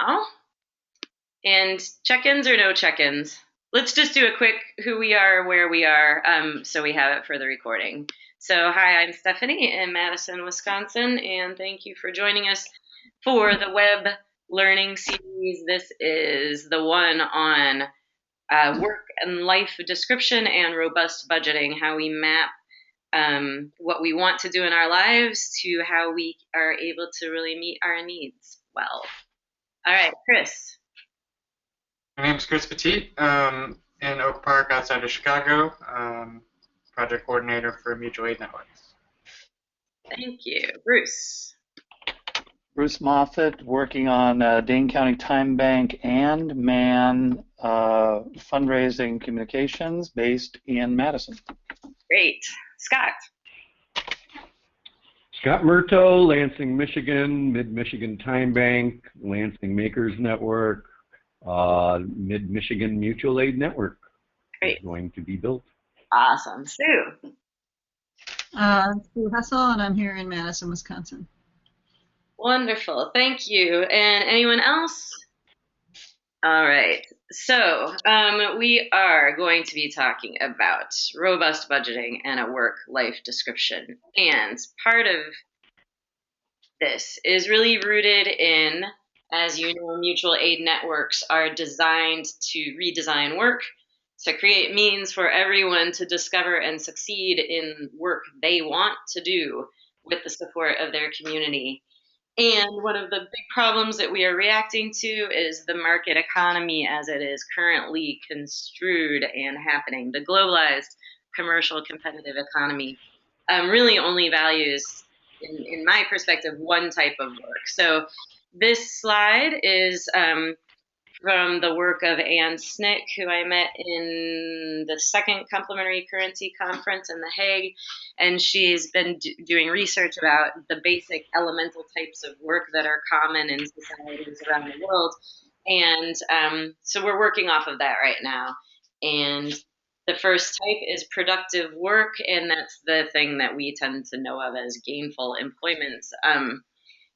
now. And check-ins or no check-ins? Let's just do a quick who we are, where we are, so we have it for the recording. So, hi, I'm Stephanie in Madison, Wisconsin, and thank you for joining us for the web learning series. This is the one on work and life description and robust budgeting, how we map what we want to do in our lives to how we are able to really meet our needs well. All right, Chris. My name is Chris Petit, in Oak Park outside of Chicago, project coordinator for Mutual Aid Networks. Thank you. Bruce. Bruce Moffett, working on Dane County Time Bank and MAN fundraising communications based in Madison. Great. Scott. Scott Murto, Lansing, Michigan, Mid-Michigan Time Bank, Lansing Makers Network, Mid-Michigan Mutual Aid Network. Great. Is going to be built. Awesome. Sue. Sue Hessel, and I'm here in Madison, Wisconsin. Wonderful. Thank you. And anyone else? All right. So we are going to be talking about robust budgeting and a work-life description. And part of this is really rooted in, as you know, mutual aid networks are designed to redesign work to create means for everyone to discover and succeed in work they want to do with the support of their community. And one of the big problems that we are reacting to is the market economy as it is currently construed and happening. The globalized commercial competitive economy really only values, in my perspective, one type of work. So this slide is from the work of Ann Snick, who I met in the second Complementary Currency Conference in The Hague. And she's been doing research about the basic elemental types of work that are common in societies around the world. And so we're working off of that right now. And the first type is productive work, and that's the thing that we tend to know of as gainful employment.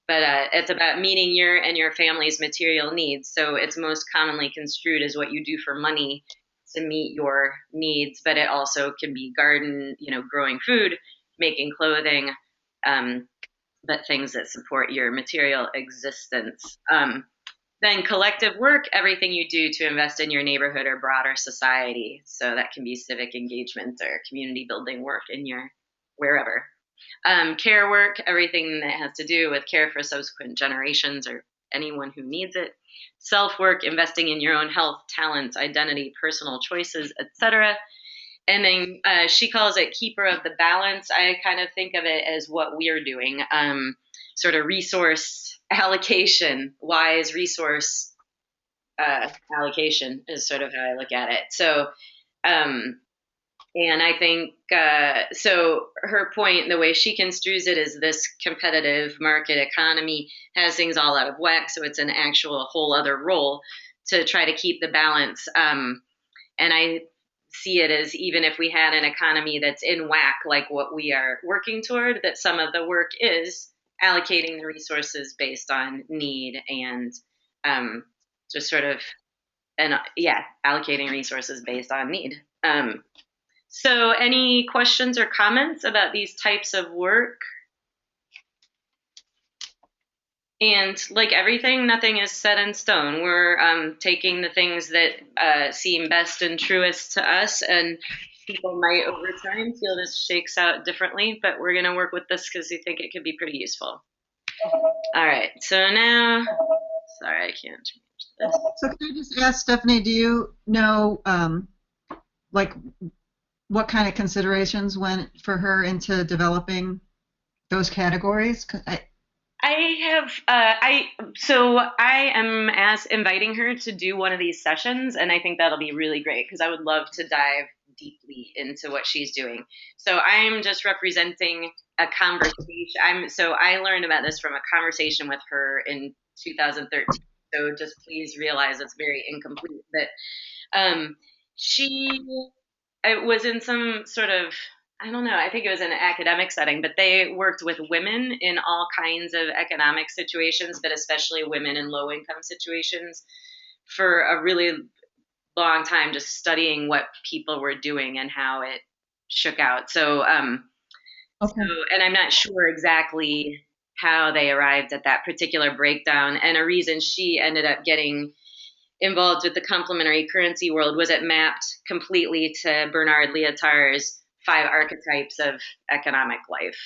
But it's about meeting your and your family's material needs. So it's most commonly construed as what you do for money to meet your needs, but it also can be garden, growing food, making clothing, but things that support your material existence. Then collective work, everything you do to invest in your neighborhood or broader society. So that can be civic engagement or community building work in your wherever. Care work, everything that has to do with care for subsequent generations or anyone who needs it. Self-work, investing in your own health, talents, identity, personal choices, etc. And then she calls it keeper of the balance. I kind of think of it as what we're doing, sort of resource allocation, wise resource allocation is sort of how I look at it. So, and I think, so her point, the way she construes it is this competitive market economy has things all out of whack. So it's an actual whole other role to try to keep the balance. And I see it as even if we had an economy that's in whack, like what we are working toward, that some of the work is allocating the resources based on need and just sort of, allocating resources based on need. So any questions or comments about these types of work? And like everything, nothing is set in stone. We're taking the things that seem best and truest to us, and people might over time feel this shakes out differently, but we're going to work with this because we think it could be pretty useful. All right, so now, sorry, I can't change this. So can I just ask Stephanie, do you know, what kind of considerations went for her into developing those categories? I am inviting her to do one of these sessions, and I think that'll be really great because I would love to dive deeply into what she's doing. So I'm just representing a conversation. So I learned about this from a conversation with her in 2013. So just please realize it's very incomplete. But she was in some sort of I don't know, I think it was in an academic setting, but they worked with women in all kinds of economic situations, but especially women in low income situations for a really long time, just studying what people were doing and how it shook out. Okay. And I'm not sure exactly how they arrived at that particular breakdown. And a reason she ended up getting involved with the complementary currency world was it mapped completely to Bernard Lietaer's 5 archetypes of economic life.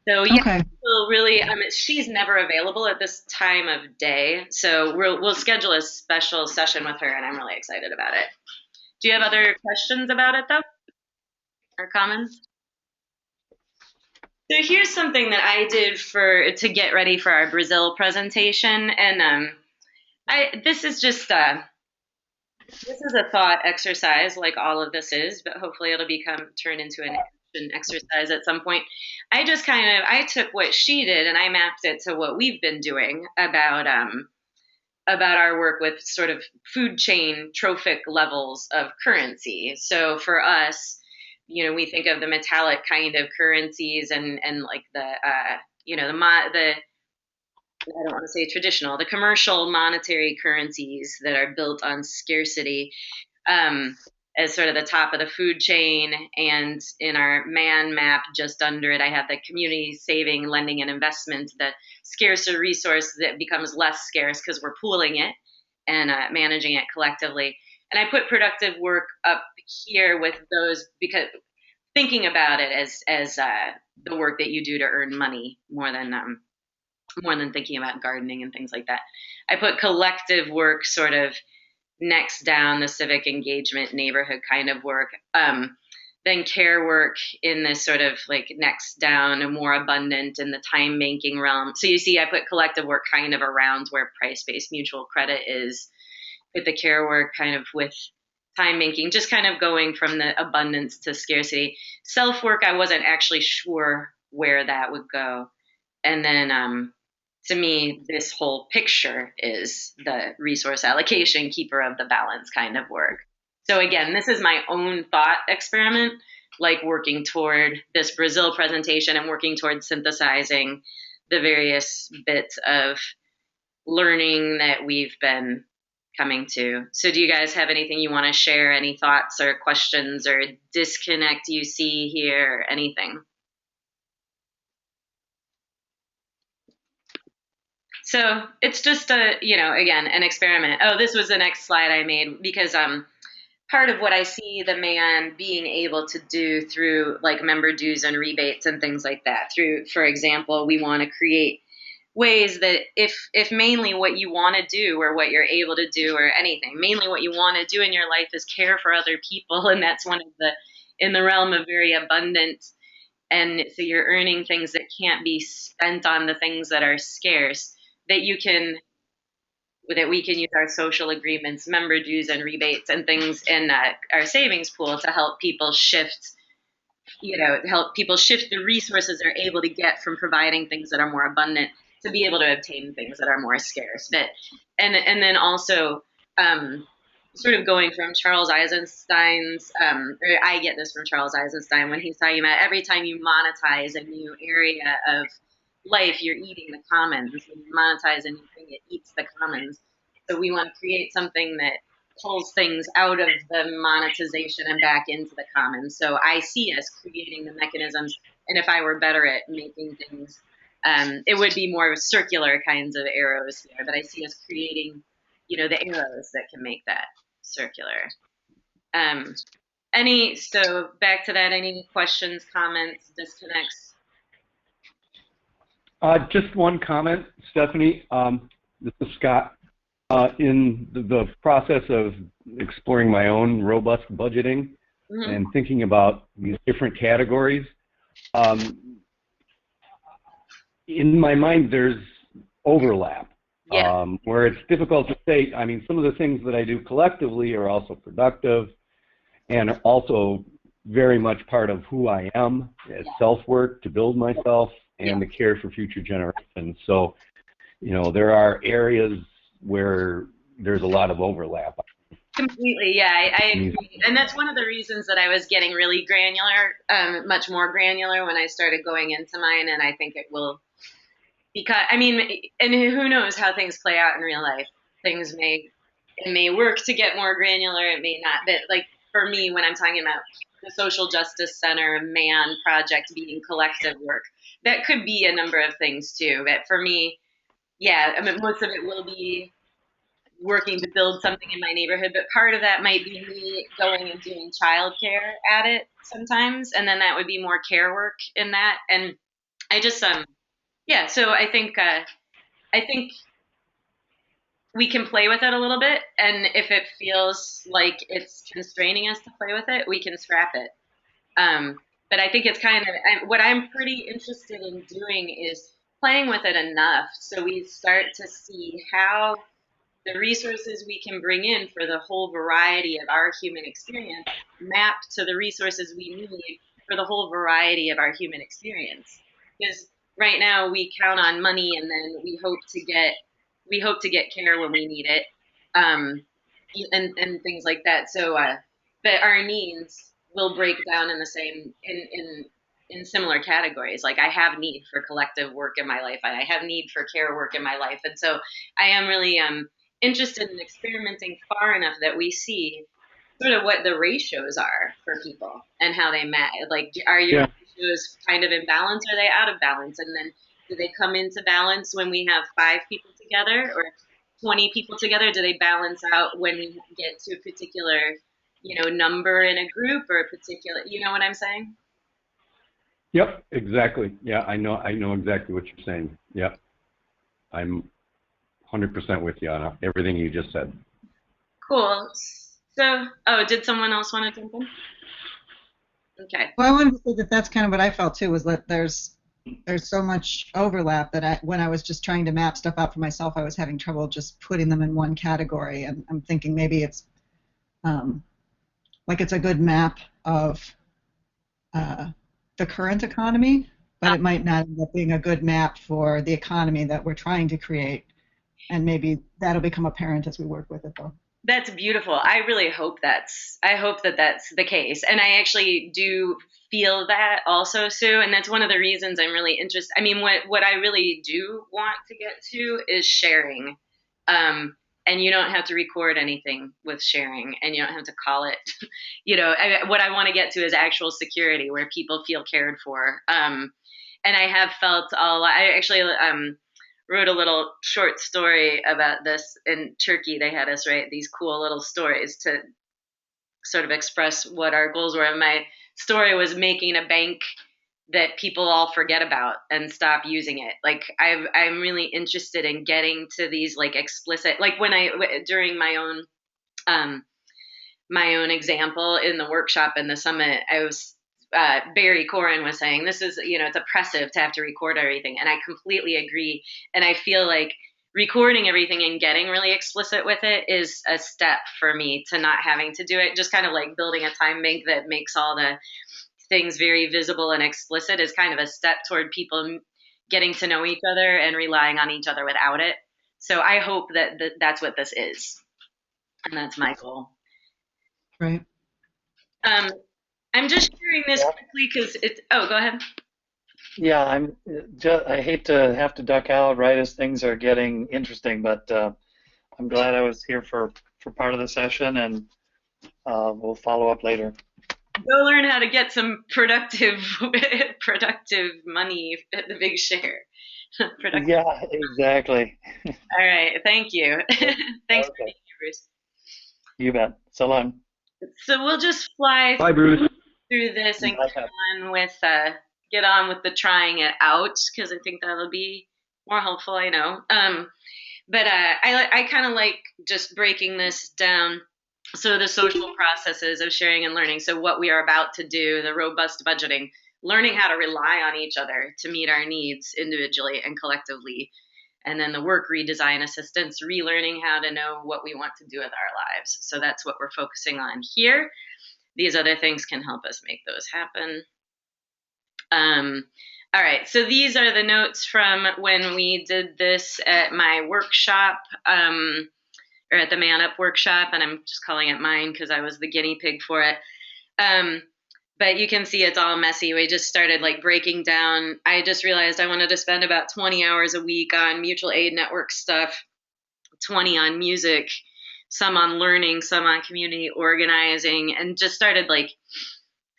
So yeah, Okay. we'll really, she's never available at this time of day, so we'll schedule a special session with her, and I'm really excited about it. Do you have other questions about it though, or comments? So here's something that I did to get ready for our Brazil presentation, and this is just this is a thought exercise, like all of this is, but hopefully it'll turn into an action exercise at some point. I took what she did and I mapped it to what we've been doing about our work with sort of food chain trophic levels of currency. So for us, we think of the metallic kind of currencies and like the I don't want to say traditional, the commercial monetary currencies that are built on scarcity, as sort of the top of the food chain. And in our MAN map, just under it, I have the community saving, lending, and investment, the scarcer resource that becomes less scarce because we're pooling it and managing it collectively. And I put productive work up here with those because thinking about it as the work that you do to earn money more than thinking about gardening and things like that. I put collective work sort of next down, the civic engagement, neighborhood kind of work. Then care work in this sort of like next down, and more abundant in the time banking realm. So you see, I put collective work kind of around where price-based mutual credit is, with the care work kind of with time banking, just kind of going from the abundance to scarcity. Self work, I wasn't actually sure where that would go. And then to me, this whole picture is the resource allocation, keeper of the balance kind of work. So again, this is my own thought experiment, like working toward this Brazil presentation and working toward synthesizing the various bits of learning that we've been coming to. So do you guys have anything you want to share, any thoughts or questions or disconnect you see here, or anything? So it's just again, an experiment. Oh, this was the next slide I made because part of what I see the MAN being able to do through like member dues and rebates and things like that. Through, for example, we want to create ways that if mainly what you want to do or what you're able to do or anything, mainly what you want to do in your life is care for other people, and that's one of in the realm of very abundant. And so you're earning things that can't be spent on the things that are scarce, that we can use our social agreements, member dues and rebates and things in our savings pool to help people shift the resources they're able to get from providing things that are more abundant to be able to obtain things that are more scarce. And then also sort of going from Charles Eisenstein's, or I get this from Charles Eisenstein when he's talking about every time you monetize a new area of life, you're eating the commons. When you monetize a new thing, it eats the commons. So we want to create something that pulls things out of the monetization and back into the commons. So I see us creating the mechanisms, and if I were better at making things, it would be more circular kinds of arrows here, but I see us creating, the arrows that can make that circular. So back to that, any questions, comments, disconnects? Just one comment, Stephanie. This is Scott. In the process of exploring my own robust budgeting and thinking about these different categories, in my mind there's overlap. Yeah. Where it's difficult to say. I mean, some of the things that I do collectively are also productive and are also very much part of who I am as self-work to build myself and to care for future generations. So, there are areas where there's a lot of overlap. Completely, yeah, I agree. And that's one of the reasons that I was getting really granular, much more granular when I started going into mine. And I think it will, because, I mean, and who knows how things play out in real life. It may work to get more granular, it may not. But like for me, when I'm talking about the Social Justice Center Man project being collective work, that could be a number of things too. But for me, yeah, I mean, most of it will be working to build something in my neighborhood, but part of that might be me going and doing childcare at it sometimes, and then that would be more care work in that. And I just yeah, so I think we can play with it a little bit, and if it feels like it's constraining us to play with it, we can scrap it. But I think it's kind of what I'm pretty interested in doing is playing with it enough so we start to see how the resources we can bring in for the whole variety of our human experience map to the resources we need for the whole variety of our human experience. Because right now we count on money and then we hope to get care when we need it, um, and things like that. So, but our needs will break down in the same in similar categories. Like I have need for collective work in my life, and I have need for care work in my life, and so I am really interested in experimenting far enough that we see sort of what the ratios are for people and how they match. Like, are your Yeah. ratios kind of in balance? Or are they out of balance? And then do they come into balance when we have 5 people together or 20 people together? Do they balance out when we get to a particular, number in a group or a particular, you know what I'm saying? Yep, exactly. Yeah, I know exactly what you're saying. Yep. I'm 100% with you on everything you just said. Cool. So, oh, did someone else want to jump in? Okay. Well, I wanted to say that that's kind of what I felt too, was that there's so much overlap that when I was just trying to map stuff out for myself, I was having trouble just putting them in one category. And I'm thinking maybe it's like it's a good map of the current economy, but it might not end up being a good map for the economy that we're trying to create. And maybe that'll become apparent as we work with it, though. That's beautiful. I really hope I hope that that's the case. And I actually do feel that also, Sue. And that's one of the reasons I'm really interested. I mean, what I really do want to get to is sharing. And you don't have to record anything with sharing and you don't have to call it, what I want to get to is actual security where people feel cared for. And I have felt I actually, wrote a little short story about this in Turkey. They had us write these cool little stories to sort of express what our goals were. And my story was making a bank that people all forget about and stop using it. Like I'm really interested in getting to these like explicit, like during my own example in the workshop in the summit, I was Barry Corin was saying this is it's oppressive to have to record everything, and I completely agree. And I feel like recording everything and getting really explicit with it is a step for me to not having to do it. Just kind of like building a time bank that makes all the things very visible and explicit is kind of a step toward people getting to know each other and relying on each other without it. So I hope that that's what this is, and that's my goal. Right. I'm just sharing this quickly because it's. Oh, go ahead. Yeah, I hate to have to duck out right as things are getting interesting, but I'm glad I was here for part of the session, and we'll follow up later. Go learn how to get some productive money at the Big Share. Yeah, exactly. All right, thank you. Thanks for being here, Bruce. You bet. So long. So we'll just fly Bye, Bruce. through this and get on with the trying it out, because I think that'll be more helpful. I know. But I kind of like just breaking this down. So the social processes of sharing and learning. So what we are about to do, the robust budgeting, learning how to rely on each other to meet our needs individually and collectively. And then the work redesign assistance, relearning how to know what we want to do with our lives. So that's what we're focusing on here. These other things can help us make those happen. All right, so these are the notes from when we did this at my workshop. or at the Man Up workshop, and I'm just calling it mine because I was the guinea pig for it. But you can see it's all messy. We just started like breaking down. I just realized I wanted to spend about 20 hours a week on mutual aid network stuff, 20 on music, some on learning, some on community organizing, and just started like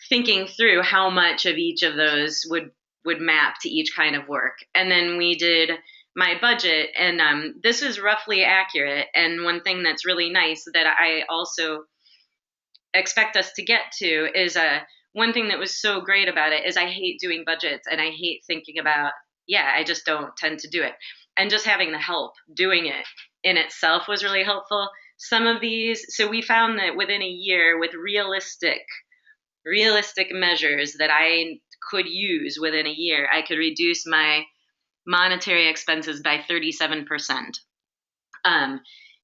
thinking through how much of each of those would map to each kind of work. And then we did my budget, and this is roughly accurate. And one thing that's really nice that I also expect us to get to is one thing that was so great about it is I hate doing budgets, and I hate thinking about, I just don't tend to do it. And just having the help doing it in itself was really helpful. Some of these, so we found that within a year, with realistic measures that I could use within a year, I could reduce my monetary expenses by 37%.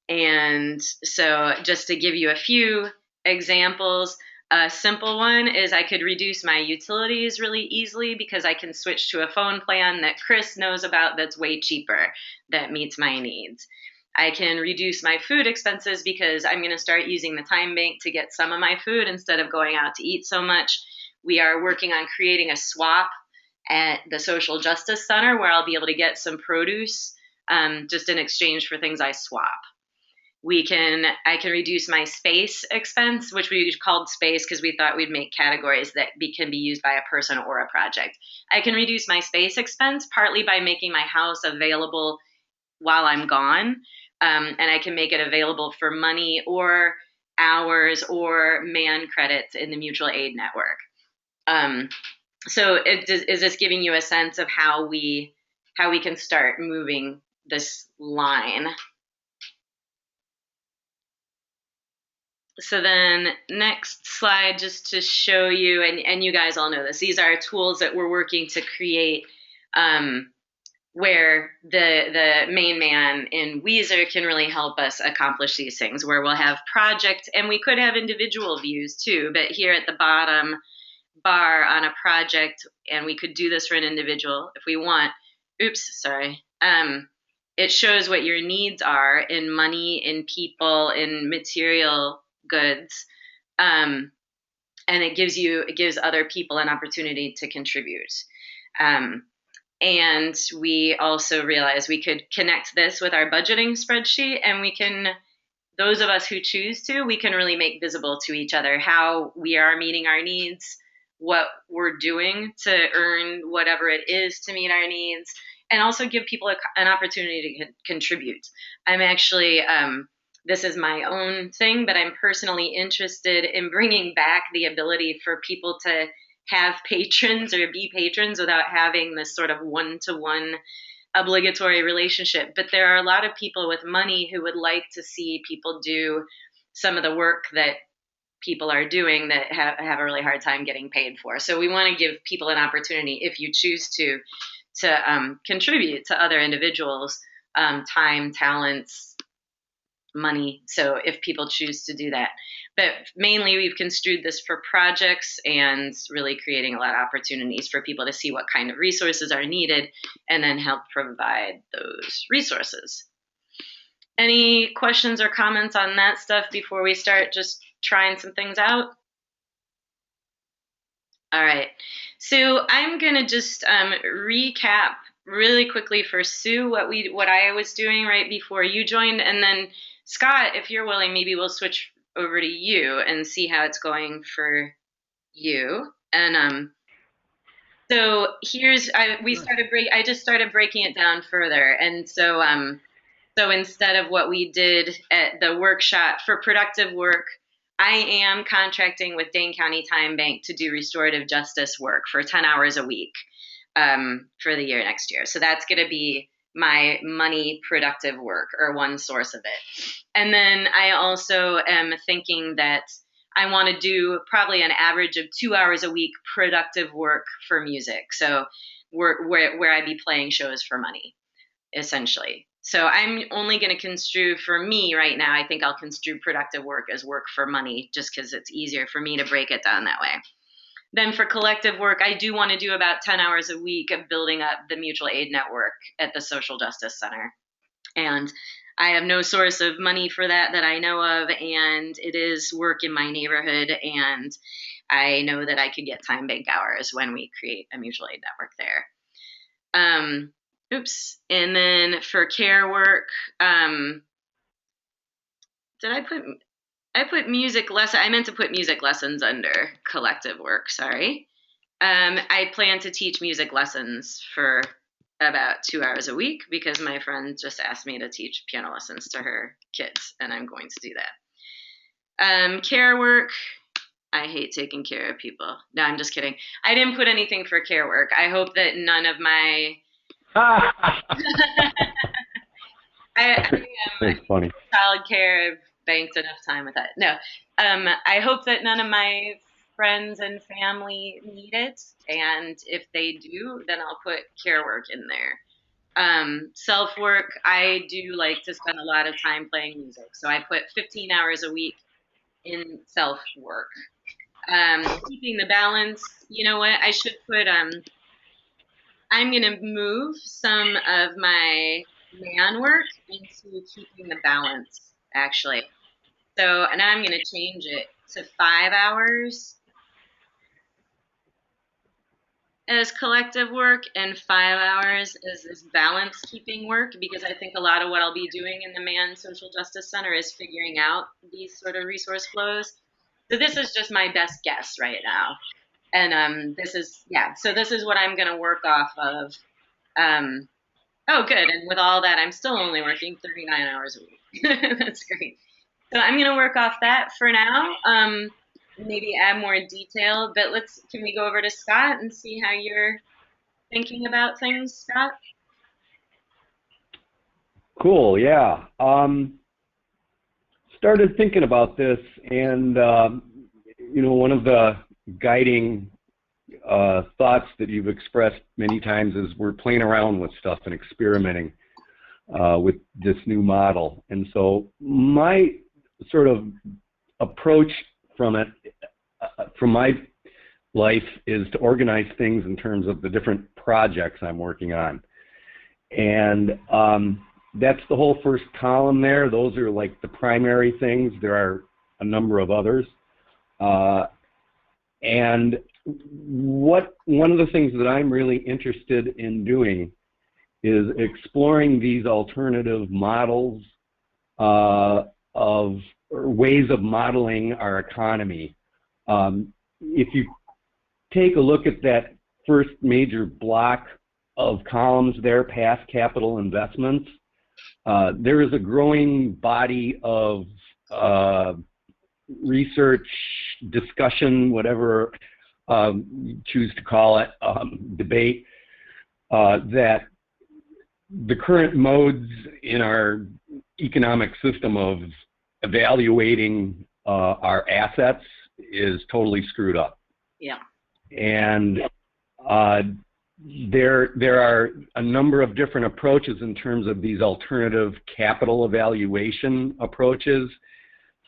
And so just to give you a few examples, a simple one is I could reduce my utilities really easily because I can switch to a phone plan that Chris knows about that's way cheaper, that meets my needs. I can reduce my food expenses because I'm going to start using the time bank to get some of my food instead of going out to eat so much. We are working on creating a swap at the Social Justice Center where I'll be able to get some produce just in exchange for things I swap. I can reduce my space expense, which we called space because we thought we'd make categories that can be used by a person or a project. I can reduce my space expense partly by making my house available while I'm gone, and I can make it available for money or hours or man credits in the mutual aid network. So is this giving you a sense of how we can start moving this line? So then next slide, just to show you, and you guys all know this, these are tools that we're working to create where the main man in Weiser can really help us accomplish these things, where we'll have project, and we could have individual views too, but here at the bottom bar on a project, and we could do this for an individual if we want. It shows what your needs are in money, in people, in material goods, and it gives other people an opportunity to contribute. And we also realized we could connect this with our budgeting spreadsheet, and those of us who choose to, we can really make visible to each other how we are meeting our needs, what we're doing to earn whatever it is to meet our needs, and also give people an opportunity to contribute. I'm actually, this is my own thing, but I'm personally interested in bringing back the ability for people to have patrons or be patrons without having this sort of one-to-one obligatory relationship. But there are a lot of people with money who would like to see people do some of the work that people are doing that have a really hard time getting paid for. So we want to give people an opportunity, if you choose to contribute to other individuals, time, talents, money. So if people choose to do that. But mainly we've construed this for projects and really creating a lot of opportunities for people to see what kind of resources are needed and then help provide those resources. Any questions or comments on that stuff before we start just trying some things out? All right. So I'm going to just recap really quickly for Sue what I was doing right before you joined, and then Scott, if you're willing, maybe we'll switch over to you and see how it's going for you. And so I just started breaking it down further, and so instead of what we did at the workshop for productive work, I am contracting with Dane County Time Bank to do restorative justice work for 10 hours a week for the year next year. So that's going to be my money productive work, or one source of it. And then I also am thinking that I want to do probably an average of 2 hours a week productive work for music. So where I'd be playing shows for money, essentially. So I'm only going to construe, for me right now, I think I'll construe productive work as work for money, just because it's easier for me to break it down that way. Then for collective work, I do want to do about 10 hours a week of building up the mutual aid network at the Social Justice Center. And I have no source of money for that I know of, and it is work in my neighborhood, and I know that I could get time bank hours when we create a mutual aid network there. Oops. And then for care work, did I put music lesson? I meant to put music lessons under collective work. Sorry. I plan to teach music lessons for about 2 hours a week because my friend just asked me to teach piano lessons to her kids, and I'm going to do that. Care work. I hate taking care of people. No, I'm just kidding. I didn't put anything for care work. I hope that none of my That's funny. Child care, I've banked enough time with that. No, I hope that none of my friends and family need it, and if they do, then I'll put care work in there. Self work, I do like to spend a lot of time playing music, so I put 15 hours a week in self work. Keeping the balance, you know what? I should put I'm gonna move some of my man work into keeping the balance, actually. So now I'm going to change it to 5 hours as collective work and 5 hours as this balance keeping work, because I think a lot of what I'll be doing in the Man Social Justice Center is figuring out these sort of resource flows. So this is just my best guess right now. And this is what I'm going to work off of. Oh, good. And with all that, I'm still only working 39 hours a week. That's great. So I'm going to work off that for now. Maybe add more detail, but can we go over to Scott and see how you're thinking about things, Scott? Cool, yeah. Started thinking about this, and one of the guiding thoughts that you've expressed many times is we're playing around with stuff and experimenting with this new model. And so my sort of approach from my life is to organize things in terms of the different projects I'm working on. And that's the whole first column there. Those are like the primary things. There are a number of others. And one of the things that I'm really interested in doing is exploring these alternative models of ways of modeling our economy. If you take a look at that first major block of columns there, past capital investments, there is a growing body of research, discussion, whatever you choose to call it, debate, that the current modes in our economic system of evaluating our assets is totally screwed up. Yeah. And there are a number of different approaches in terms of these alternative capital evaluation approaches.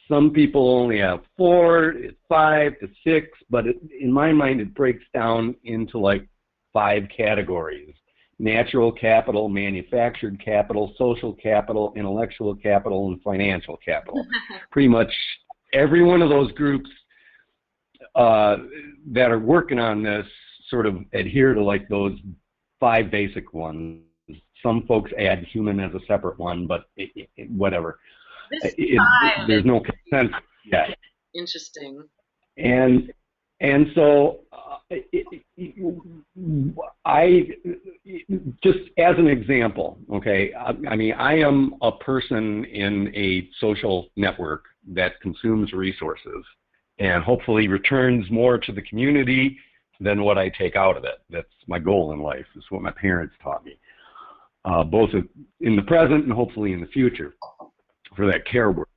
Some people only have 4, 5 to 6, but in my mind it breaks down into like 5 categories: natural capital, manufactured capital, social capital, intellectual capital, and financial capital. Pretty much every one of those groups that are working on this sort of adhere to like those 5 basic ones. Some folks add human as a separate one, but whatever. There's no consensus yet. Interesting. And so I just as an example, okay, I mean, I am a person in a social network that consumes resources and hopefully returns more to the community than what I take out of it. That's my goal in life. It's what my parents taught me, both in the present and hopefully in the future for that care work.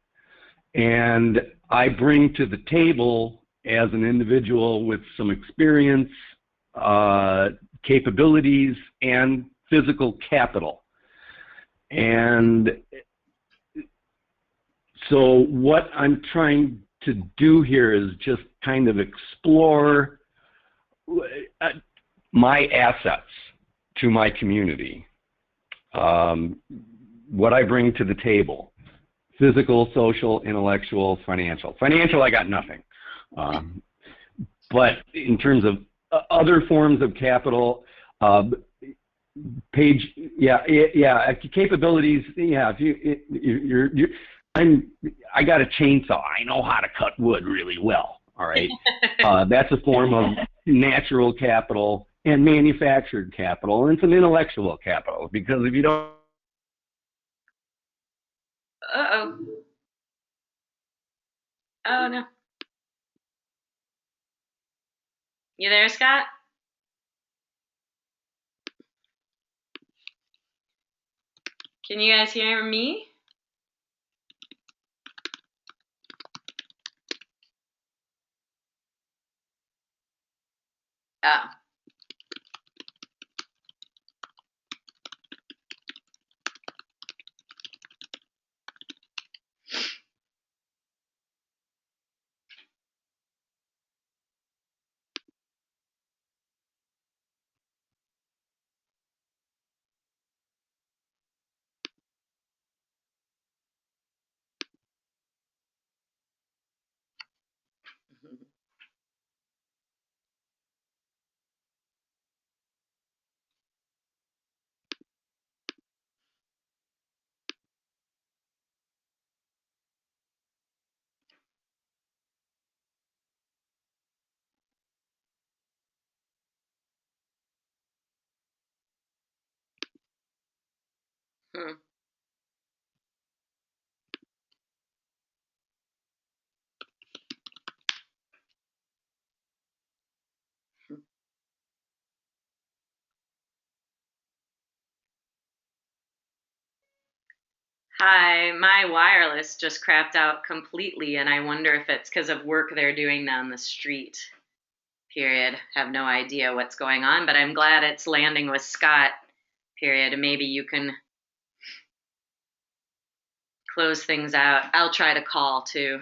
And I bring to the table as an individual with some experience, capabilities, and physical capital. And so what I'm trying to do here is just kind of explore my assets to my community. what I bring to the table: physical, social, intellectual, financial. Financial, I got nothing. But in terms of other forms of capital, capabilities. Yeah, I got a chainsaw. I know how to cut wood really well. All right, that's a form of natural capital and manufactured capital and some intellectual capital. Because if you don't, Oh no. You there, Scott? Can you guys hear me? Oh. Hmm. Hi, my wireless just crapped out completely, and I wonder if it's because of work they're doing down the street. Period. Have no idea what's going on, but I'm glad it's landing with Scott. Period. Maybe you can close things out. I'll try to call too.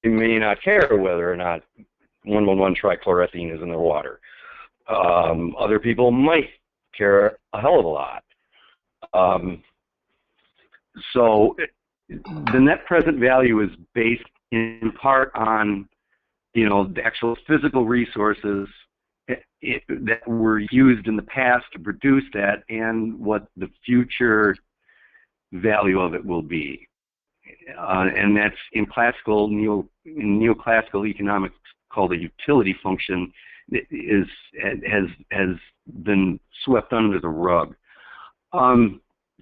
you may not care whether or not 1,1,1-trichloroethene is in their water. Other people might care a hell of a lot. So the net present value is based in part on, the actual physical resources that were used in the past to produce that, and what the future value of it will be. And that's in neoclassical economics called a utility function. Has been swept under the rug. Can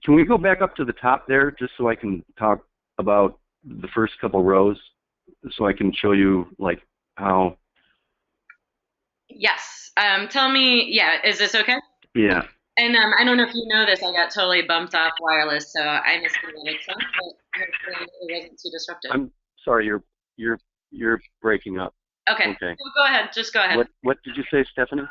we go back up to the top there, just so I can talk about the first couple rows, so I can show you like how? Yes. Tell me. Yeah. Is this okay? Yeah. And I don't know if you know this. I got totally bumped off wireless, so I missed the minute chunk, but hopefully it wasn't too disruptive. I'm sorry. You're breaking up. Okay. Okay. Well, go ahead. Just go ahead. What did you say, Stephanie?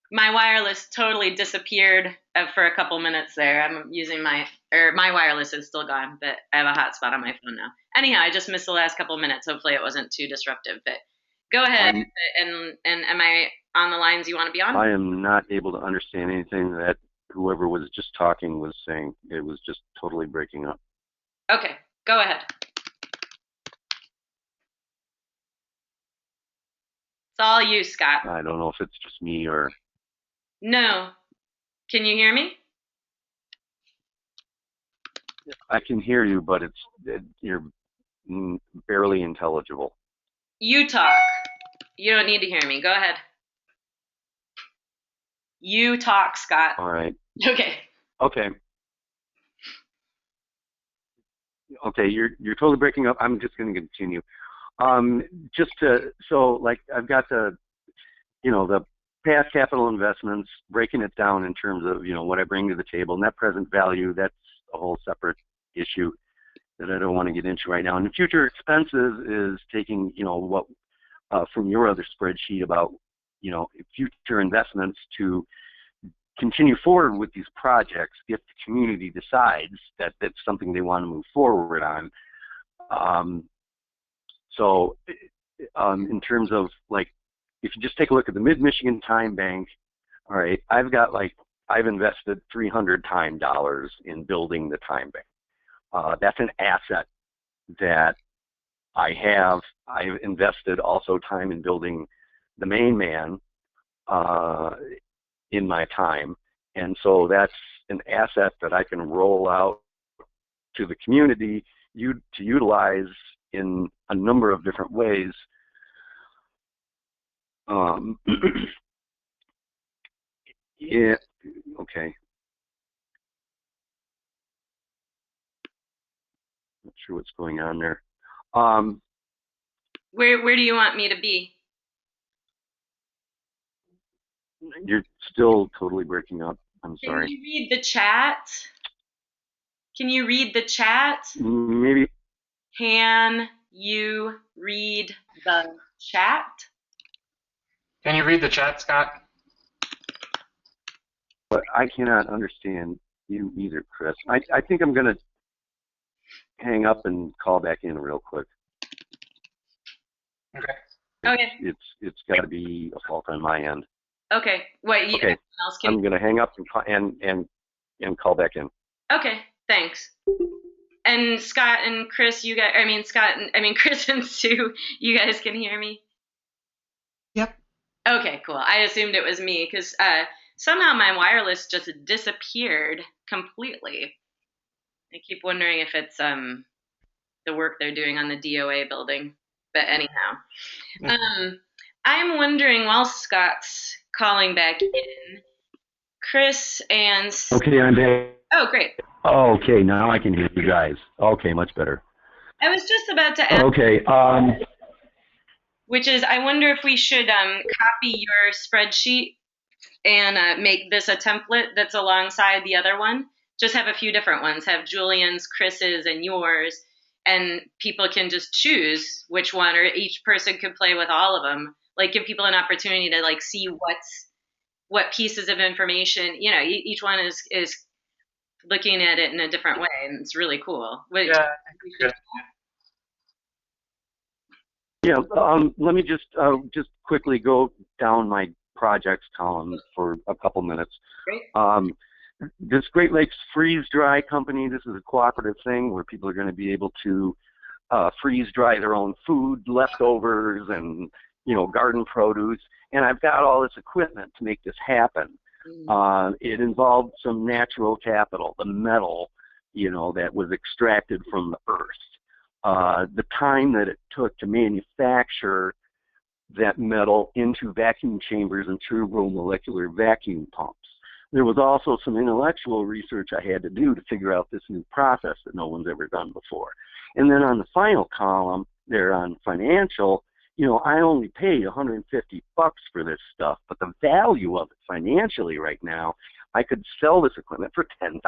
My wireless totally disappeared for a couple minutes there. I'm using my wireless is still gone, but I have a hotspot on my phone now. Anyhow, I just missed the last couple minutes. Hopefully it wasn't too disruptive, but go ahead. And am I on the lines you want to be on? I am not able to understand anything that whoever was just talking was saying. It was just totally breaking up. Okay, go ahead. It's all you, Scott. I don't know if it's just me or... No. Can you hear me? I can hear you, but you're barely intelligible. You talk. You don't need to hear me. Go ahead. You talk, Scott. All right. Okay. Okay. Okay, you're totally breaking up. I'm just going to continue. I've got the past capital investments, breaking it down in terms of, what I bring to the table. Net present value, that's a whole separate issue that I don't want to get into right now. And the future expenses is taking, what from your other spreadsheet about, future investments to continue forward with these projects if the community decides that that's something they want to move forward on. In terms of, if you just take a look at the Mid-Michigan Time Bank, all right, I've invested $300 time dollars in building the time bank. That's an asset that I have. I've invested also time in building the main man in my time, and so that's an asset that I can roll out to the community to utilize in a number of different ways. Yeah, okay. Not sure what's going on there. Where do you want me to be? You're still totally breaking up. I'm sorry. Can you read the chat? Can you read the chat? Maybe. Can you read the chat? Can you read the chat, Scott? But I cannot understand you either, Chris. I think I'm going to hang up and call back in real quick. Okay. Okay. It's got to be a fault on my end. Okay. What? Okay. Else can... I'm going to hang up and call back in. Okay. Thanks. And Scott and Chris, Chris and Sue, you guys can hear me? Yep. Okay, cool. I assumed it was me because somehow my wireless just disappeared completely. I keep wondering if it's the work they're doing on the DOA building. But anyhow, I'm wondering while Scott's calling back in, Chris and... Okay, I'm back. Oh, great. Oh, okay, now I can hear you guys. Okay, much better. I was just about to ask... Okay. Which is, I wonder if we should copy your spreadsheet and make this a template that's alongside the other one. Just have a few different ones. Have Julian's, Chris's, and yours. And people can just choose which one, or each person could play with all of them. Like, give people an opportunity to, see what pieces of information, each one is looking at it in a different way, and it's really cool. Yeah, good. Yeah, let me just quickly go down my projects column for a couple minutes. Great. This Great Lakes Freeze Dry Company, this is a cooperative thing where people are going to be able to freeze dry their own food, leftovers, and garden produce. And I've got all this equipment to make this happen. It involved some natural capital, the metal, that was extracted from the earth. The time that it took to manufacture that metal into vacuum chambers and turbomolecular vacuum pumps. There was also some intellectual research I had to do to figure out this new process that no one's ever done before. And then on the final column there on financial, I only paid $150 for this stuff, but the value of it financially right now, I could sell this equipment for $10,000.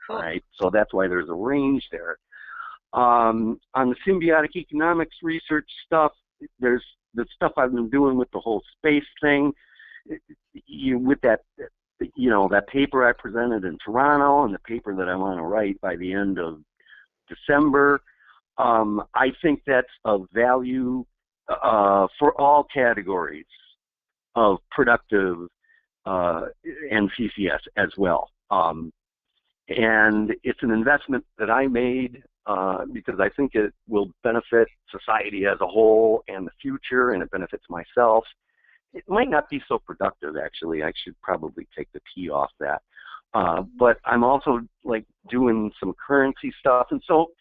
Cool. Right? So that's why there's a range there. On the symbiotic economics research stuff, there's the stuff I've been doing with the whole space thing. With that, that paper I presented in Toronto and the paper that I want to write by the end of December, I think that's of value for all categories of productive and CCS as well. And it's an investment that I made because I think it will benefit society as a whole and the future, and it benefits myself. It might not be so productive, actually. I should probably take the P off that. But I'm also like doing some currency stuff, and so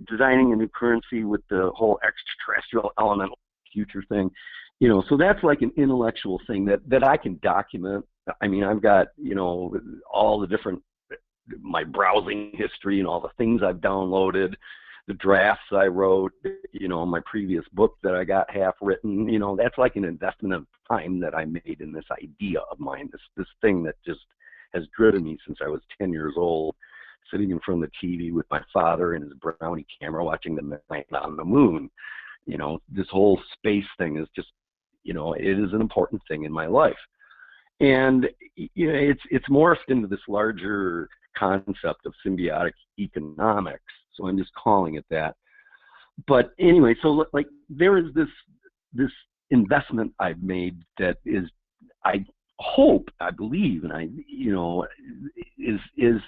designing a new currency with the whole extraterrestrial elemental future thing, so that's like an intellectual thing that I can document. I mean, I've got, all the different, my browsing history and all the things I've downloaded, the drafts I wrote, my previous book that I got half written, that's like an investment of time that I made in this idea of mine, this thing that just has driven me since I was 10 years old, sitting in front of the TV with my father and his Brownie camera watching the man on the moon. This whole space thing is just, it is an important thing in my life. And it's morphed into this larger concept of symbiotic economics. So I'm just calling it that. But anyway, so like there is this investment I've made that is, I hope, I believe, and is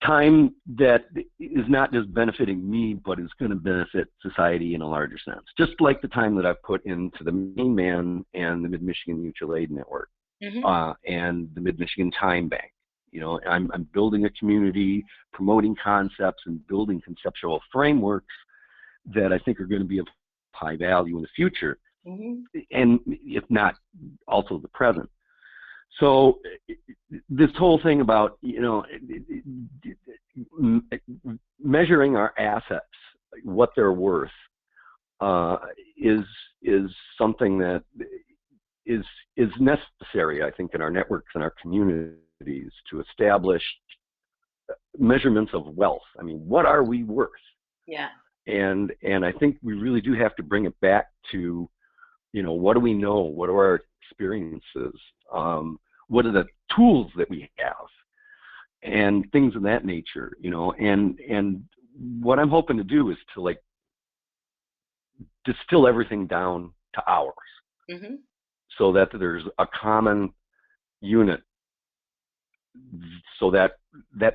time that is not just benefiting me, but is going to benefit society in a larger sense. Just like the time that I've put into the Main Man and the Mid-Michigan Mutual Aid Network, and the Mid-Michigan Time Bank. I'm building a community, promoting concepts, and building conceptual frameworks that I think are going to be of high value in the future, and if not, also the present. So this whole thing about, measuring our assets, what they're worth, is something that is necessary, I think, in our networks and our communities to establish measurements of wealth. I mean, what are we worth? Yeah. And I think we really do have to bring it back to, what do we know? What are our experiences? What are the tools that we have? And things of that nature, and what I'm hoping to do is to like distill everything down to hours, so that there's a common unit, so that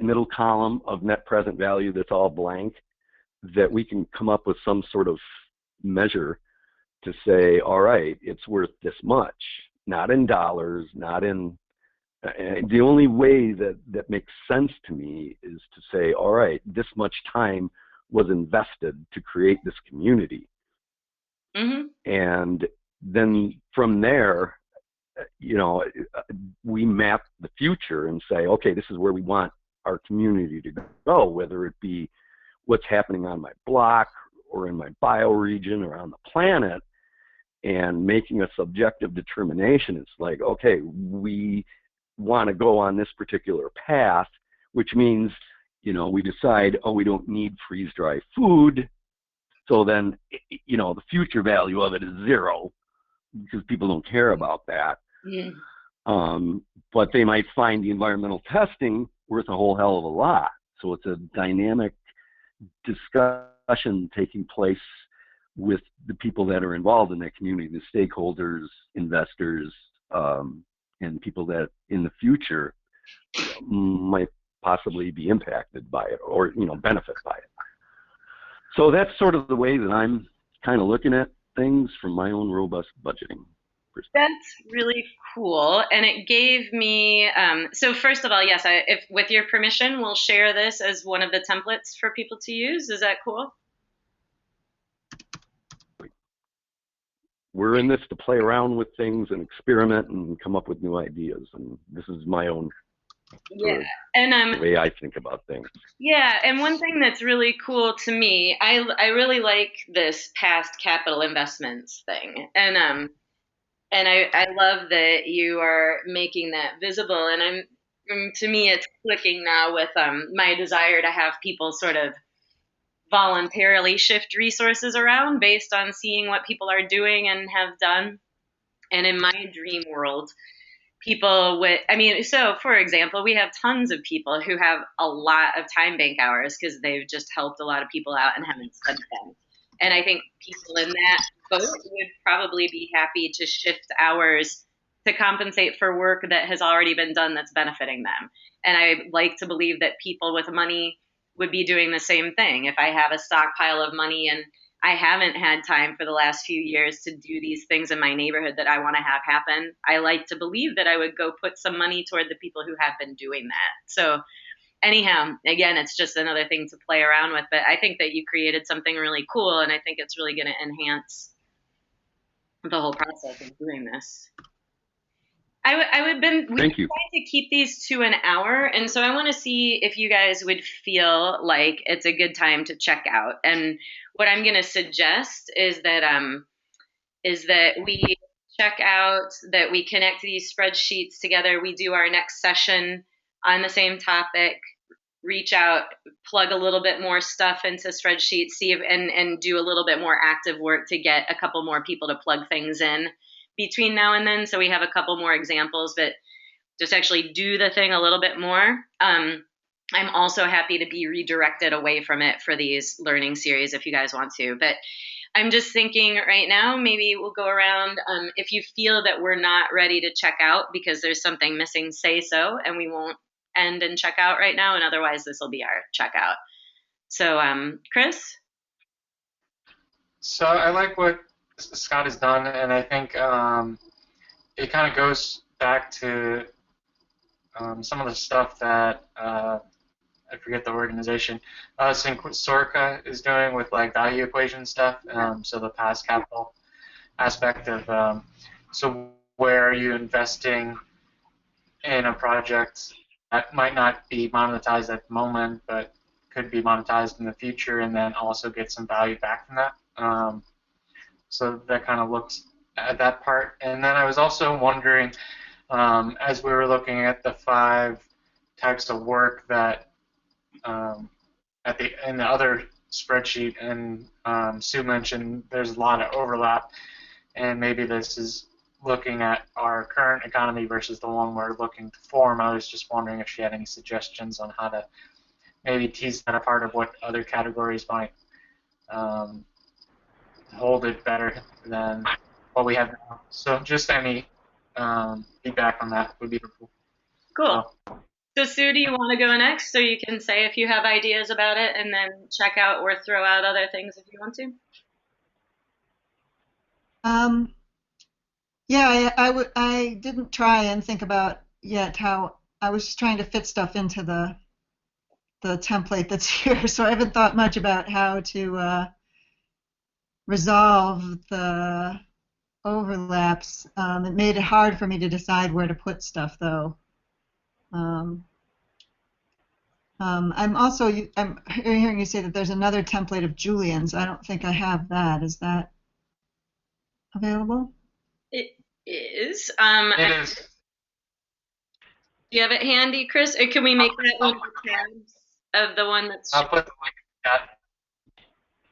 middle column of net present value that's all blank, that we can come up with some sort of measure to say, all right, it's worth this much, not in dollars, not in, the only way that makes sense to me is to say, all right, this much time was invested to create this community. And then from there, we map the future and say, okay, this is where we want our community to go, whether it be what's happening on my block or in my bioregion or on the planet, and making a subjective determination. It's like, okay, we want to go on this particular path, which means, we decide, oh, we don't need freeze-dry food. So then, the future value of it is zero because people don't care about that. But they might find the environmental testing worth a whole hell of a lot. So it's a dynamic discussion taking place with the people that are involved in that community, the stakeholders, investors, and people that in the future might possibly be impacted by it or, benefit by it. So that's sort of the way that I'm kind of looking at things from my own robust budgeting perspective. That's really cool. And it gave me, so first of all, yes, if with your permission, we'll share this as one of the templates for people to use. Is that cool? We're in this to play around with things and experiment and come up with new ideas. And this is my own and the way I think about things. Yeah, and one thing that's really cool to me, I really like this past capital investments thing, and I love that you are making that visible. And to me, it's clicking now with my desire to have people sort of voluntarily shift resources around based on seeing what people are doing and have done. And in my dream world, people so for example, we have tons of people who have a lot of time bank hours because they've just helped a lot of people out and haven't spent them. And I think people in that boat would probably be happy to shift hours to compensate for work that has already been done that's benefiting them. And I like to believe that people with money would be doing the same thing. If I have a stockpile of money and I haven't had time for the last few years to do these things in my neighborhood that I want to have happen, I like to believe that I would go put some money toward the people who have been doing that. So anyhow, again, it's just another thing to play around with, but I think that you created something really cool, and I think it's really going to enhance the whole process of doing this. We've been trying to keep these to an hour, and so I want to see if you guys would feel like it's a good time to check out. And what I'm going to suggest is that we check out, that we connect these spreadsheets together. We do our next session on the same topic, reach out, plug a little bit more stuff into spreadsheets, see if, and do a little bit more active work to get a couple more people to plug things in between now and then, so we have a couple more examples, but just actually do the thing a little bit more. I'm also happy to be redirected away from it for these learning series if you guys want to, but I'm just thinking right now, maybe we'll go around. If you feel that we're not ready to check out because there's something missing, say so, and we won't end and check out right now, and otherwise this will be our checkout. So Chris? So I like what Scott has done, and I think it kind of goes back to some of the stuff that I forget the organization, Sorka is doing with like value equation stuff. So the past capital aspect of so where are you investing in a project that might not be monetized at the moment, but could be monetized in the future, and then also get some value back from that. So that kind of looks at that part. And then I was also wondering, as we were looking at the 5 types of work that in the other spreadsheet, and Sue mentioned there's a lot of overlap, and maybe this is looking at our current economy versus the one we're looking to form. I was just wondering if she had any suggestions on how to maybe tease that apart of what other categories might hold it better than what we have now. So just any feedback on that would be helpful. Cool. So Sue, do you want to go next so you can say if you have ideas about it and then check out or throw out other things if you want to? Yeah, I didn't try and think about yet how I was just trying to fit stuff into the template that's here, so I haven't thought much about how to resolve the overlaps. It made it hard for me to decide where to put stuff, though. I'm hearing you say that there's another template of Julian's. I don't think I have that. Is that available? It is. It is. Do you have it handy, Chris? Or can we make that one of the tabs of the one that's... I'll put the link in chat.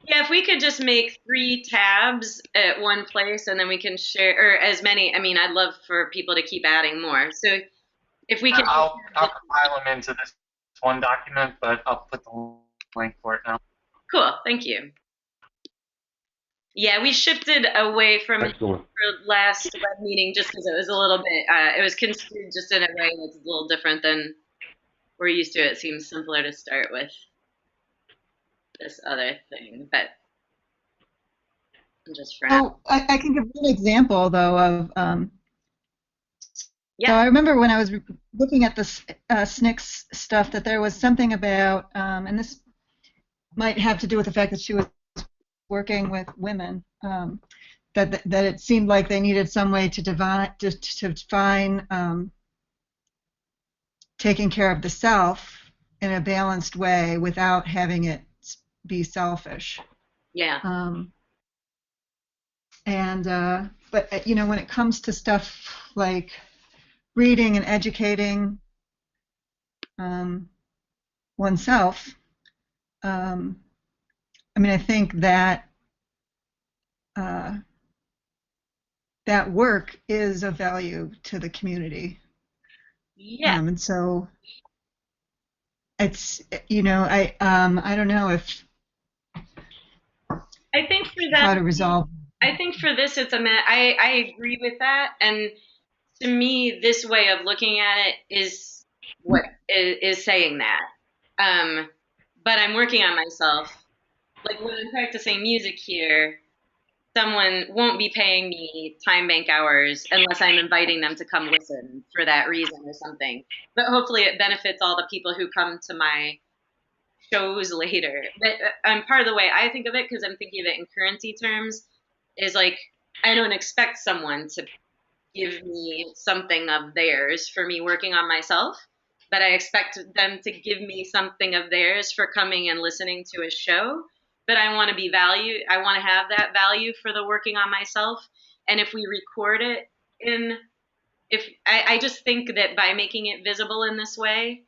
Yeah, if we could just make 3 tabs at one place and then we can share, or as many, I mean, I'd love for people to keep adding more. So if we can... I'll compile them into this one document, but I'll put the link for it now. Cool, thank you. Yeah, we shifted away from it for last web meeting just because it was a little bit, it was construed just in a way that's a little different than we're used to. It seems simpler to start with this other thing, but just for now. I can give one example, though, of... Yeah. So I remember when I was looking at this SNCC stuff that there was something about, and this might have to do with the fact that she was working with women, that it seemed like they needed some way to define taking care of the self in a balanced way without having it be selfish. Yeah. But you know, when it comes to stuff like reading and educating oneself, I mean, I think that that work is of value to the community. Yeah. And so it's, you know, I don't know if I think for that, how to resolve. I think for this, it's I agree with that, and to me, this way of looking at it is what is saying that. But I'm working on myself. Like when I'm practicing music here, someone won't be paying me time bank hours unless I'm inviting them to come listen for that reason or something. But hopefully it benefits all the people who come to my shows later. But part of the way I think of it, because I'm thinking of it in currency terms, is like I don't expect someone to give me something of theirs for me working on myself, but I expect them to give me something of theirs for coming and listening to a show. But I want to be valued. I want to have that value for the working on myself. And if we record it in, if I just think that by making it visible in this way,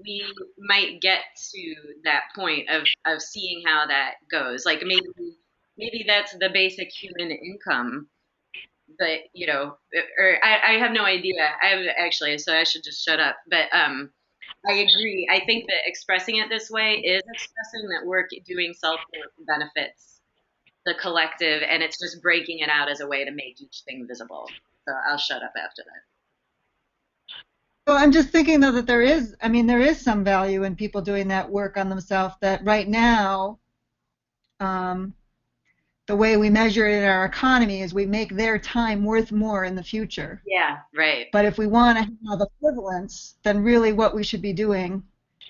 we might get to that point of seeing how that goes. Like maybe that's the basic human income, but or I have no idea. I have actually, so I should just shut up. But I agree. I think that expressing it this way is expressing that work doing self work benefits the collective, and it's just breaking it out as a way to make each thing visible. So I'll shut up after that. Well, I'm just thinking though that there is some value in people doing that work on themselves. That right now, the way we measure it in our economy is we make their time worth more in the future. Yeah, right. But if we want to have equivalence, then really what we should be doing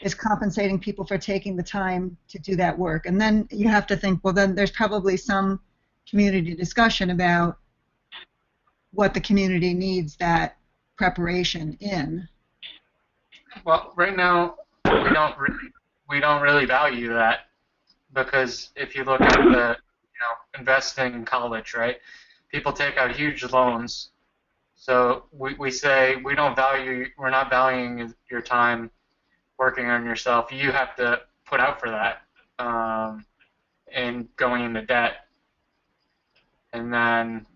is compensating people for taking the time to do that work. And then you have to think, well, then there's probably some community discussion about what the community needs that preparation in. Well, right now we don't really value that, because if you look at the investing in college, right? People take out huge loans. So we say we're not valuing your time working on yourself. You have to put out for that, and going into debt. And then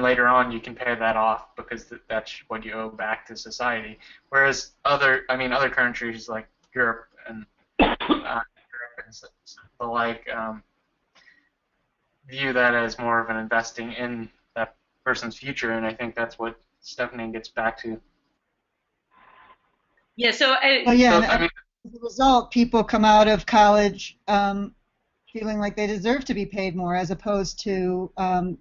later on you can pay that off because that's what you owe back to society. Whereas other countries like Europe and the like, view that as more of an investing in that person's future, and I think that's what Stephanie gets back to. Yeah. So as a result, people come out of college feeling like they deserve to be paid more, as opposed to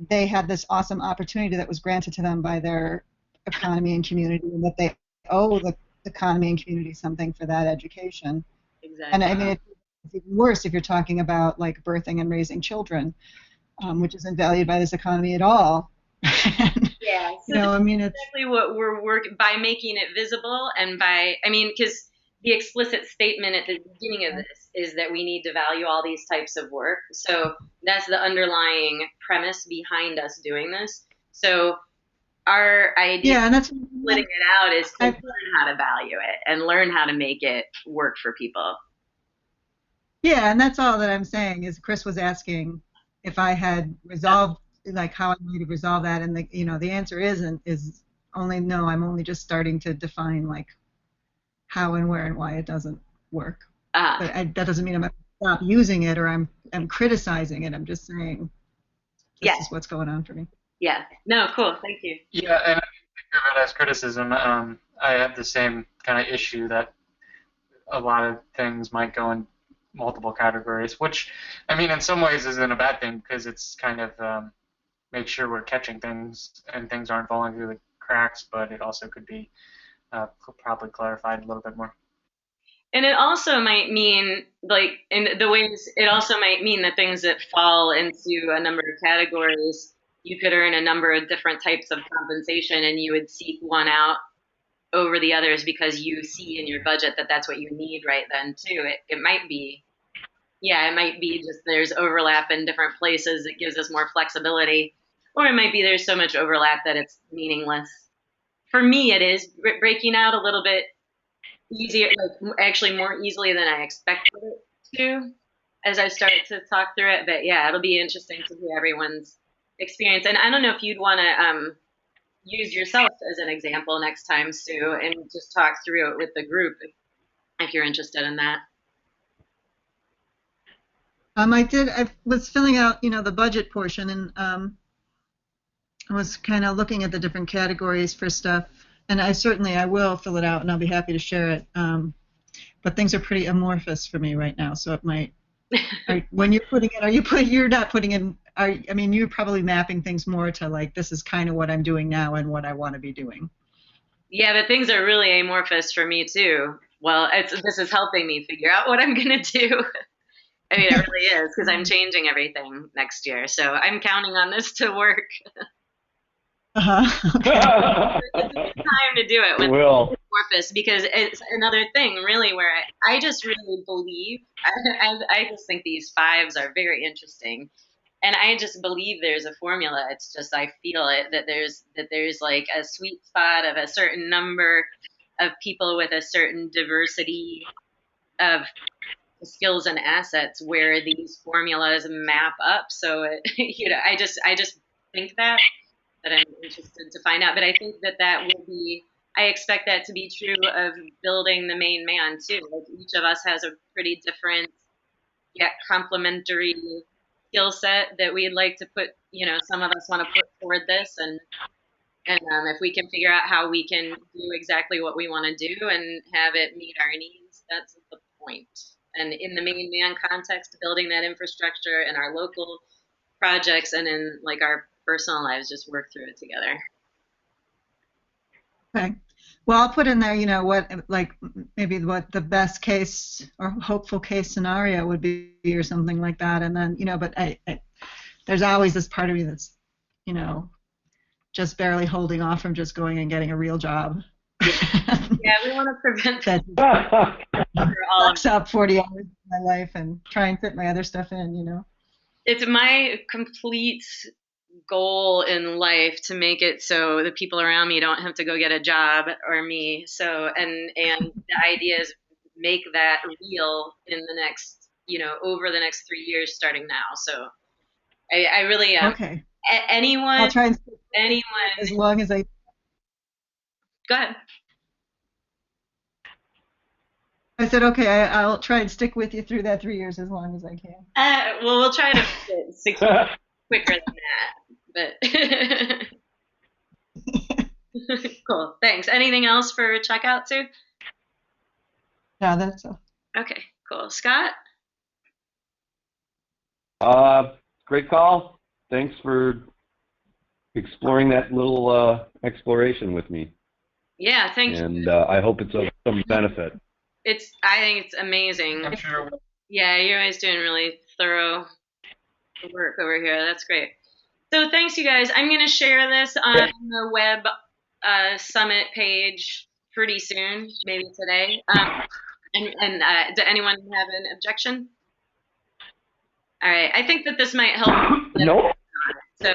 they had this awesome opportunity that was granted to them by their economy and community, and that they owe the economy and community something for that education. Exactly. And I mean, it's even worse if you're talking about like birthing and raising children, which isn't valued by this economy at all. Yeah. So it's exactly what we're working by making it visible, and because the explicit statement at the beginning of this is that we need to value all these types of work. So that's the underlying premise behind us doing this. So our idea of splitting it out is to learn how to value it and learn how to make it work for people. Yeah, and that's all that I'm saying is Chris was asking if I had resolved, like how I need to resolve that, and the answer is only no. I'm only just starting to define like how and where and why it doesn't work. But that doesn't mean I'm going to stop using it or I'm criticizing it. I'm just saying this is what's going on for me. Yeah. No, cool. Thank you. Yeah, and I think of it as criticism. I have the same kind of issue that a lot of things might go in multiple categories, which, in some ways isn't a bad thing, because it's kind of make sure we're catching things and things aren't falling through the cracks, but it also could be probably clarified a little bit more. And it also might mean, like, in the ways, it also might mean that things that fall into a number of categories, you could earn a number of different types of compensation, and you would seek one out over the others because you see in your budget that that's what you need right then too. It might be, it might be just there's overlap in different places that gives us more flexibility, or it might be there's so much overlap that it's meaningless. For me, it is breaking out a little bit easier, like actually more easily than I expected it to, as I started to talk through it. But yeah, it'll be interesting to hear everyone's experience. And I don't know if you'd want to use yourself as an example next time, Sue, and just talk through it with the group if you're interested in that. I was filling out, the budget portion, and was kind of looking at the different categories for stuff, and I will fill it out, and I'll be happy to share it. But things are pretty amorphous for me right now, so it might. When you're putting it, you're not putting in. I mean, you're probably mapping things more to like this is kind of what I'm doing now and what I want to be doing. Yeah, but things are really amorphous for me too. Well, this is helping me figure out what I'm gonna do. I mean, it really is because I'm changing everything next year, so I'm counting on this to work. Okay. It's time to do it when Will. it's amorphous because it's another thing, really, where I just really believe. I just think these fives are very interesting. And I just believe there's a formula. It's just I feel it that there's like a sweet spot of a certain number of people with a certain diversity of skills and assets where these formulas map up. So I just think that I'm interested to find out. But I think that will be. I expect that to be true of building the main man too. Like each of us has a pretty different yet complementary skill set that we'd like to put, some of us want to put toward this, and if we can figure out how we can do exactly what we want to do and have it meet our needs, that's the point. And in the main man context, building that infrastructure in our local projects and in like our personal lives, just work through it together. Okay. Well, I'll put in there, maybe what the best case or hopeful case scenario would be or something like that. And then, but there's always this part of me that's, just barely holding off from just going and getting a real job. Yeah, we want to prevent that. Sucks up 40 hours of my life and try and fit my other stuff in, It's my complete goal in life to make it so the people around me don't have to go get a job or me. So and the idea is make that real in the next, over the next 3 years starting now. So I really okay. Anyone. I'll try and anyone as long as I. Go ahead. I said, okay, I'll try and stick with you through that 3 years as long as I can. Well, we'll try to get 6 months quicker than that, but cool. Thanks. Anything else for checkout, Sue? No, that's all. Okay, cool. Scott? Great call. Thanks for exploring that little exploration with me. Yeah, thank you. And I hope it's of some benefit. I think it's amazing. I'm sure. Yeah, you're always doing really thorough work over here. That's great. So thanks, you guys. I'm going to share this on the web summit page pretty soon, maybe today. And does anyone have an objection? All right. I think that this might help. No. So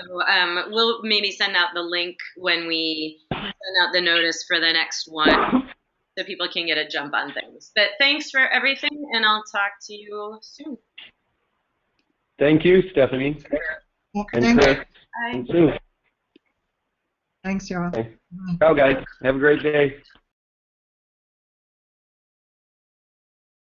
we'll maybe send out the link when we send out the notice for the next one so people can get a jump on things. But thanks for everything, and I'll talk to you soon. Thank you, Stephanie. And Thanks. Chris. Bye. And Sue. Thanks, y'all. Ciao, guys. Have a great day.